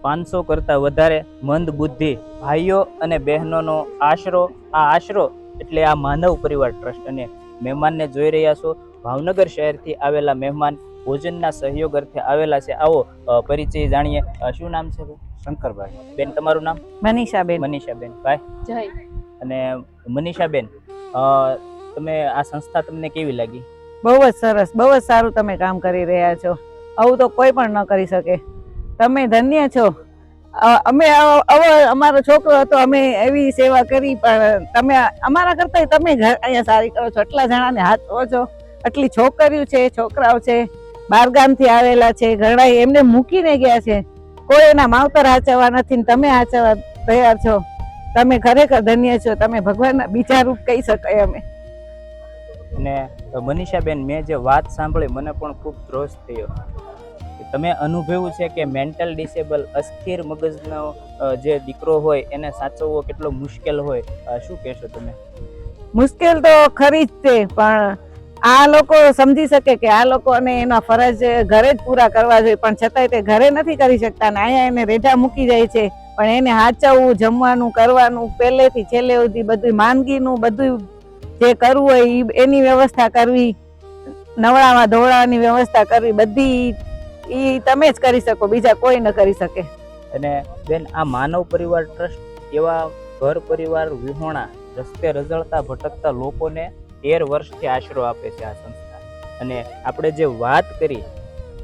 500 કરતાં વધારે મંદ બુદ્ધિ ભાઈઓ અને બહેનોનો આશરો, આ આશરો એટલે આ માનવ પરિવાર ટ્રસ્ટ. અને મહેમાનને જોઈ રહ્યા છો, ભાવનગર શહેરથી આવેલા મહેમાન ભોજનના સહયોગ અર્થે આવેલા છે. આવો પરિચય જાણીએ. શું નામ છે? શંકરભાઈ. બેન, તમારું નામ? મનીષાબેન. મનીષાબેન. ભાઈ? જય. અને મનીષાબેન, તમે આ સંસ્થા તમને કેવી લાગી? બહુ જ સરસ, બહુ જ સારું તમે કામ કરી રહ્યા છો. આવું તો કોઈ પણ ન કરી શકે. તમે ધન્ય છો. અમે અમારો છોકરો હતો, અમે એવી સેવા કરી, પણ તમે અમારા કરતા તમે અહીંયા સારી કરો છો. આટલા જણાને હાથ ધો છો, આટલી છોકરીઓ છે, છોકરાઓ છે, બહારગામથી આવેલા છે, ઘણા એમને મૂકીને ગયા છે. કોઈ એના માવતર હાચવવા નથી, તમે હાચવવા તૈયાર છો. તમે ખરેખર ધન્ય છો. તમે ભગવાનના બીજા રૂપ કહી શકાય અમે. અને મનીષાબેન, મેં જે વાત સાંભળી મને પણ ખૂબ ત્રોસ થયો. તમે અનુભવ્યું છે કે મેન્ટલ ડિસેબલ અસ્થિર મગજનો જે દીકરો હોય એને સાચવવો કેટલો મુશ્કેલ હોય. શું કહેશો તમે? મુશ્કેલ તો ખરી જ છે, પણ આ લોકો સમજી શકે કે આ લોકોને એના ફરજ ઘરે જ પૂરા કરવા જોઈએ, પણ છતાંય તે ઘરે નથી કરી શકતા ને અહીંયા એને રેઢા મૂકી જાય છે. પણ એને હાચવવું, જમવાનું, કરવાનું, પહેલેથી છેલ્લે સુધી બધું માંદગીનું બધું જે કરવું હોય એની વ્યવસ્થા કરવી, નવડાવવા ધોવડાવવાની વ્યવસ્થા કરવી, બધી એ તમે જ કરી શકો, બીજા કોઈ ન કરી શકે. અને બેન, આ માનવ પરિવાર ટ્રસ્ટ એવા ઘર પરિવાર વિહોણા રસ્તે રઝળતા ભટકતા લોકોને 13 વર્ષથી આશરો આપે છે આ સંસ્થા. અને આપણે જે વાત કરી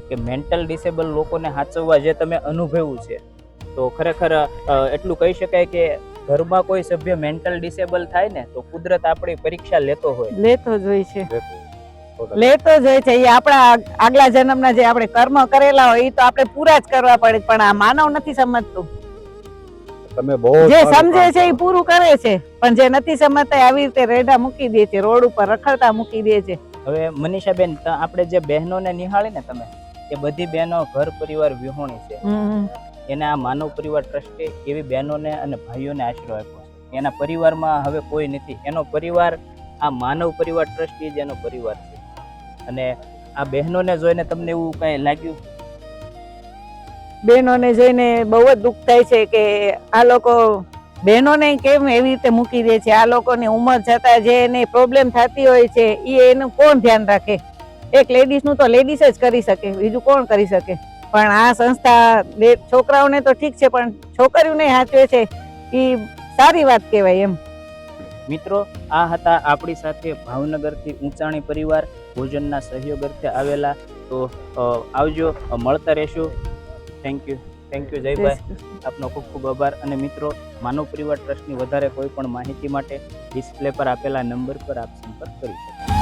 કે મેન્ટલ ડિસેબલ લોકોને સાચવવા જે તમે અનુભવ્યું છે, તો ખરેખર એટલું કહી શકાય કે ઘરમાં કોઈ સભ્ય મેન્ટલ ડિસેબલ થાય ને તો કુદરત આપણી પરીક્ષા લેતો જ હોય છે. એ આપણા આગલા જન્મના જે આપણે કર્મ કરેલા હોય એ તો આપણે પૂરા જ કરવા પડે, પણ આ માનવ નથી સમજતું. જે સમજે છે એ પૂરું કરે છે, પણ જે નથી સમજતા આવી રીતે રેડા મૂકી દે છે, રોડ ઉપર રખડતા મૂકી દે છે. હવે મનીષાબેન, આપણે જે બહેનોને નિહાળી ને તમે, એ બધી બહેનો ઘર પરિવાર વિહોણી છે. એને આ માનવ પરિવાર ટ્રસ્ટે એવી બહેનોને અને ભાઈઓને આશરો આપ્યો છે. એના પરિવારમાં હવે કોઈ નથી. એનો પરિવાર આ માનવ પરિવાર ટ્રસ્ટ જ એનો પરિવાર છે. અને આ બહેનોને જોઈને તમને એવું કઈ લાગ્યું? બહેનોને જોઈને બહુ જ દુઃખ થાય છે કે આ લોકો બહેનોને કેમ એવી રીતે મૂકી દે છે. આ લોકોની ઉંમર છતાં જે એને પ્રોબ્લેમ થતી હોય છે એનું કોણ ધ્યાન રાખે? એક લેડીઝનું તો લેડીઝ જ કરી શકે, બીજું કોણ કરી શકે? પણ આ સંસ્થા છોકરાઓને તો ઠીક છે, પણ છોકરીઓને સાચવે છે એ સારી વાત કહેવાય એમ. મિત્રો, આ હતા આપણી સાથે ભાવનગરથી ઊંચાણી પરિવાર ભોજનના સહયોગ અર્થે આવેલા. તો આવજો, મળતા રહેશું. Thank you, Jaybhai. આપનો ખૂબ ખૂબ આભાર. અને મિત્રો, માનવ પરિવાર ટ્રસ્ટની વધારે કોઈ પણ માહિતી માટે ડિસ્પ્લે પર આપેલા નંબર પર આપ સંપર્ક કરી શકો.